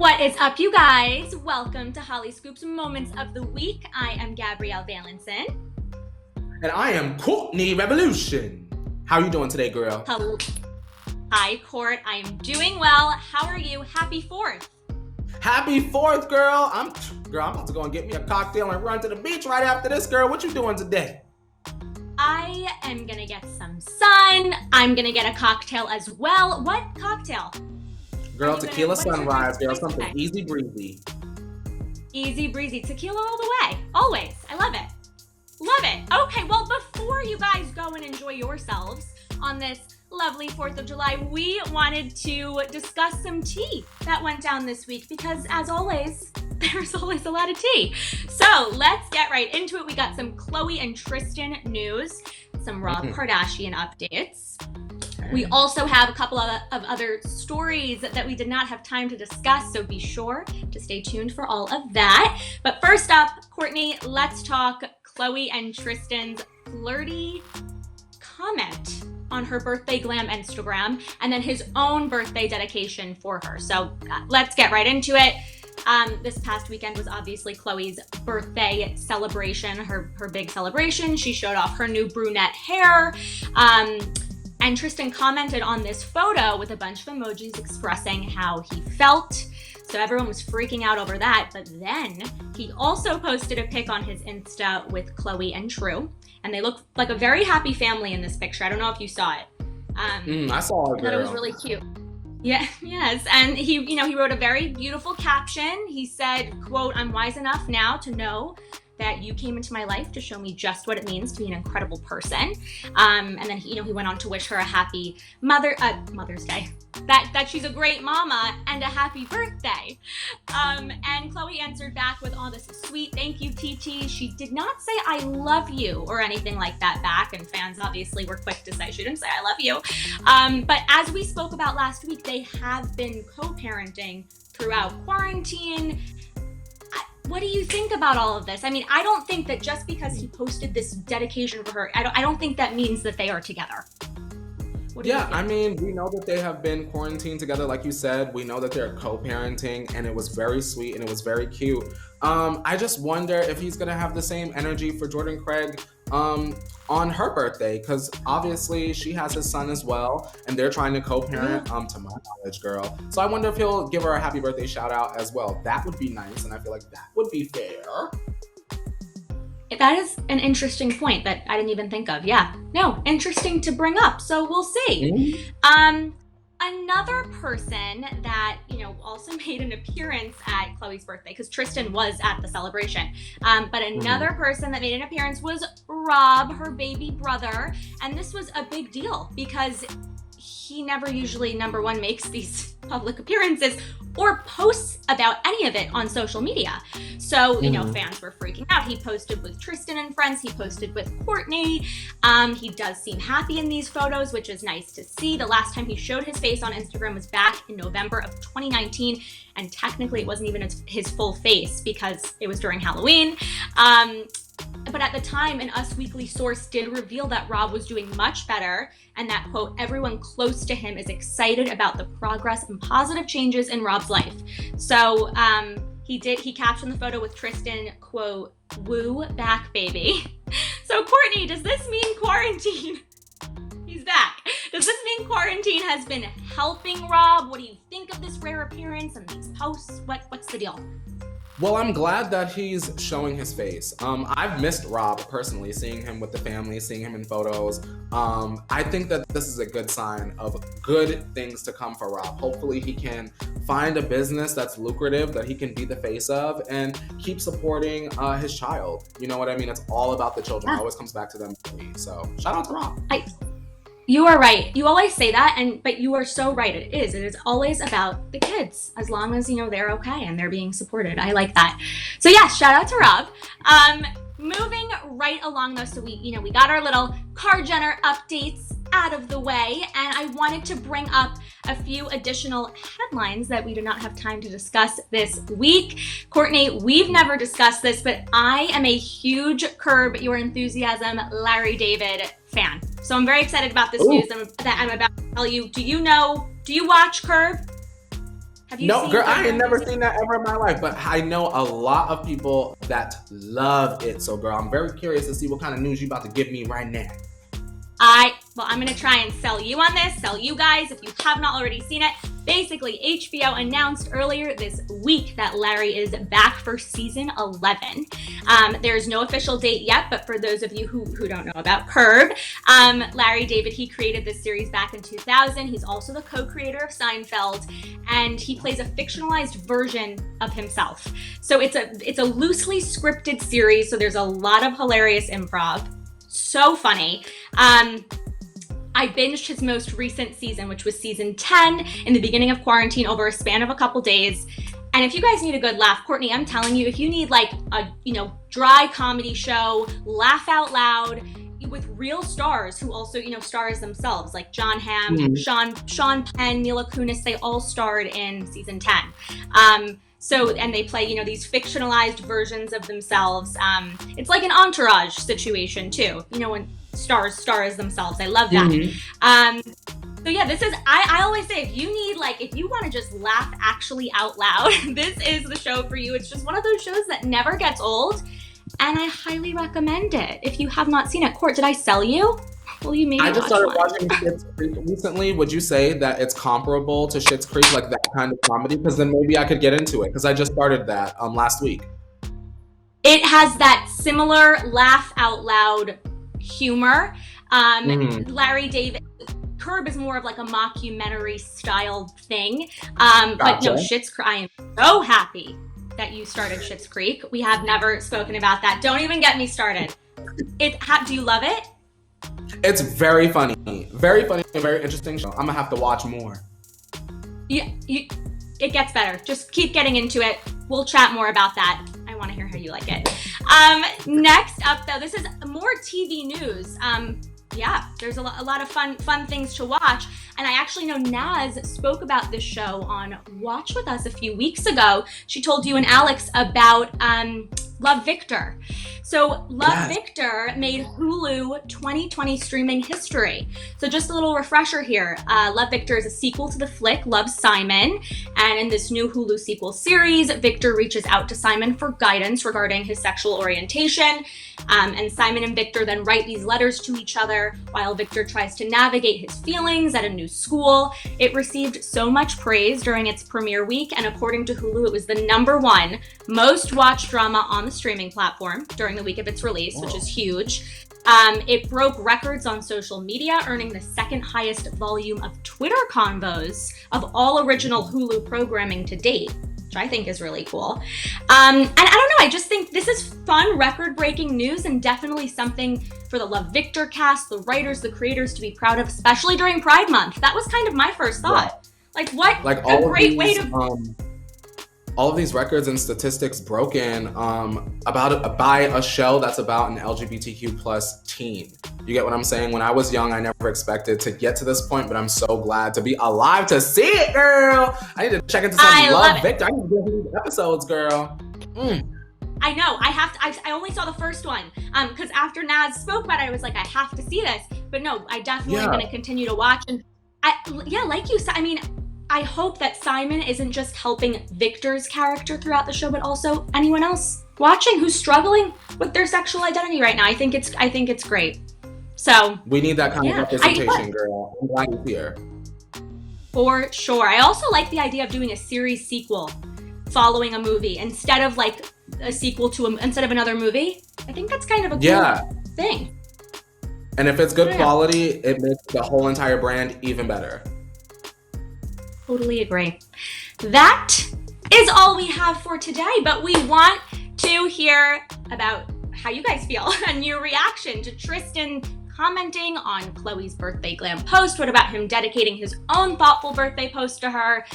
What is up, you guys? Welcome to Hollyscoop's Moments of the Week. I am Gabrielle Valenson. And I am Courtney Revolution. How are you doing today, girl? Hello. Hi, Court. I am doing well. How are you? Happy 4th. Happy 4th, girl. I'm about to go and get me a cocktail and run to the beach right after this, girl. What you doing today? I am gonna get some sun. I'm gonna get a cocktail as well. What cocktail? Girl, tequila sunrise, girl. Something easy breezy. Easy breezy. Tequila all the way. Always. I love it. Love it. Okay, well, before you guys go and enjoy yourselves on this lovely 4th of July, we wanted to discuss some tea that went down this week because, as always, there's always a lot of tea. So let's get right into it. We got some Khloe and Tristan news, some Rob Kardashian updates. We also have a couple of other stories that we did not have time to discuss, so be sure to stay tuned for all of that. But first up, Courtney, let's talk Khloe and Tristan's flirty comment on her birthday glam Instagram, and then his own birthday dedication for her. So let's get right into it. This past weekend was obviously Khloe's birthday celebration, her big celebration. She showed off her new brunette hair. And Tristan commented on this photo with a bunch of emojis expressing how he felt. So everyone was freaking out over that. But then he also posted a pic on his Insta with Khloe and True. And they look like a very happy family in this picture. I don't know if you saw it. I saw it, girl. I thought it was really cute. Yeah, yes. And he wrote a very beautiful caption. He said, quote, "I'm wise enough now to know that you came into my life to show me just what it means to be an incredible person." And then he went on to wish her a happy Mother's Day, that she's a great mama, and a happy birthday. And Khloe answered back with, "Oh, this is sweet. Thank you, TT." She did not say "I love you" or anything like that back, and fans obviously were quick to say she didn't say "I love you." But as we spoke about last week, they have been co-parenting throughout quarantine. What do you think about all of this? I mean, I don't think that just because he posted this dedication for her, I don't think that means that they are together. Yeah, I mean, we know that they have been quarantined together, like you said. We know that they're co-parenting, and it was very sweet and it was very cute. I just wonder if he's gonna have the same energy for Jordan Craig on her birthday, because obviously she has his son as well, and they're trying to co-parent, to my knowledge, girl. So I wonder if he'll give her a happy birthday shout out as well. That would be nice, and I feel like that would be fair. That is an interesting point that I didn't even think of. Yeah, no, interesting to bring up. So we'll see. Another person that, also made an appearance at Khloe's birthday, because Tristan was at the celebration. But another person that made an appearance was Rob, her baby brother. And this was a big deal because he never usually, number one, makes these public appearances or posts about any of it on social media. So, fans were freaking out. He posted with Tristan and friends. He posted with Courtney. He does seem happy in these photos, which is nice to see. The last time he showed his face on Instagram was back in November of 2019. And technically it wasn't even his full face because it was during Halloween. But at the time, an Us Weekly source did reveal that Rob was doing much better and that, quote, "everyone close to him is excited about the progress and positive changes in Rob's life." So he captioned the photo with Tristan, quote, "woo back, baby." So Courtney, does this mean quarantine? He's back. Does this mean quarantine has been helping Rob? What do you think of this rare appearance and these posts? What's the deal? Well, I'm glad that he's showing his face. I've missed Rob personally, seeing him with the family, seeing him in photos. I think that this is a good sign of good things to come for Rob. Hopefully he can find a business that's lucrative, that he can be the face of, and keep supporting his child. You know what I mean? It's all about the children. It always comes back to them. So shout out to Rob. You are right. You always say that, but you are so right. It is always about the kids, as long as, they're okay and they're being supported. I like that. So yeah, shout out to Rob. Moving right along though, so we got our little Kar Jenner updates out of the way, and I wanted to bring up a few additional headlines that we do not have time to discuss this week. Courtney, we've never discussed this, but I am a huge Curb Your Enthusiasm Larry David fan. So I'm very excited about this news that I'm about to tell you. Do you watch Curb? Have you No, seen girl, Curb I Your ain't never Enthusiasm? seen that ever in my life, but I know a lot of people that love it. So, girl, I'm very curious to see what kind of news you about to give me right now. I'm going to try and sell you on this, sell you guys if you have not already seen it. Basically, HBO announced earlier this week that Larry is back for season 11. There's no official date yet, but for those of you who don't know about Curb, Larry David, he created this series back in 2000. He's also the co-creator of Seinfeld, and he plays a fictionalized version of himself. So it's a loosely scripted series, so there's a lot of hilarious improv. So funny. I binged his most recent season, which was season 10 in the beginning of quarantine over a span of a couple days. And if you guys need a good laugh, Courtney, I'm telling you, if you need like a, dry comedy show, laugh out loud with real stars who also, star as themselves, like John Hamm, Sean Penn, Mila Kunis, they all starred in season 10. And they play, these fictionalized versions of themselves. It's like an Entourage situation too, when stars star as themselves. I love that. So yeah, this is, I always say, if you want to just laugh actually out loud, this is the show for you. It's just one of those shows that never gets old, and I highly recommend it. If you have not seen it, Court, did I sell you? Will you maybe I just started one? watching Schitt's Creek recently. Would you say that it's comparable to Schitt's Creek, like that kind of comedy? Because then maybe I could get into it, because I just started that last week. It has that similar laugh out loud humor. Larry David, Curb is more of like a mockumentary style thing. But no, Schitt's Creek, I am so happy that you started Schitt's Creek. We have never spoken about that. Don't even get me started. Do you love it? It's very funny, and very interesting show. I'm gonna have to watch more. Yeah, it gets better. Just keep getting into it. We'll chat more about that. I want to hear how you like it. Next up, though, this is more TV news. There's a lot of fun things to watch. And I actually know Naz spoke about this show on Watch With Us a few weeks ago. She told you and Alex about Love, Victor. So Love, Victor made Hulu 2020 streaming history. So just a little refresher here. Love, Victor is a sequel to the flick Love, Simon. And in this new Hulu sequel series, Victor reaches out to Simon for guidance regarding his sexual orientation. And Simon and Victor then write these letters to each other while Victor tries to navigate his feelings at a new school. It received so much praise during its premiere week, and according to Hulu, it was the #1 most watched drama on the streaming platform during the week of its release, which is huge. It broke records on social media, earning the second highest volume of Twitter convos of all original Hulu programming to date, which I think is really cool. And I don't know, I just think this is fun, record-breaking news, and definitely something for the Love, Victor cast, the writers, the creators to be proud of, especially during Pride Month. That was kind of my first thought. Like, what a great way to... all of these records and statistics broken by a show that's about an LGBTQ plus teen. You get what I'm saying? When I was young, I never expected to get to this point, but I'm so glad to be alive to see it, girl. I need to check into some Love, Victor. I need to get into these episodes, girl. I know. I only saw the first one because after Naz spoke about it, I was like, I have to see this. But no, I definitely am going to continue to watch. And like you said, I mean, I hope that Simon isn't just helping Victor's character throughout the show, but also anyone else watching who's struggling with their sexual identity right now. I think it's great. So we need that kind of representation, girl. I'm glad you're here. For sure. I also like the idea of doing a series sequel following a movie instead of like a sequel to instead of another movie. I think that's kind of a cool thing. And if it's good quality, it makes the whole entire brand even better. Totally agree. That is all we have for today, but we want to hear about how you guys feel and your reaction to Tristan commenting on Khloe's birthday glam post. What about him dedicating his own thoughtful birthday post to her?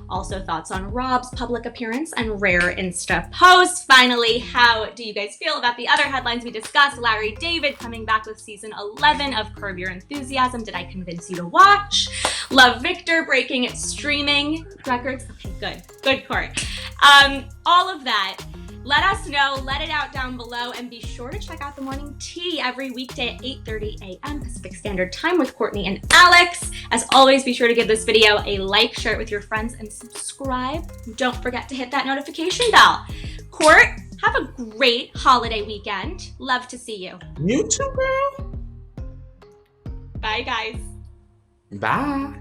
Also thoughts on Rob's public appearance and rare Insta posts. Finally, how do you guys feel about the other headlines we discussed? Larry David coming back with season 11 of Curb Your Enthusiasm. Did I convince you to watch? Love, Victor breaking its streaming records. Okay, good, Court. All of that. let us know, let it out down below, and be sure to check out the morning tea every weekday at 8:30 a.m. Pacific Standard Time with Courtney and Alex. As always, be sure to give this video a like, share it with your friends, and subscribe. Don't forget to hit that notification bell. Court, have a great holiday weekend. Love to see you. You too, girl. Bye, guys. Bye.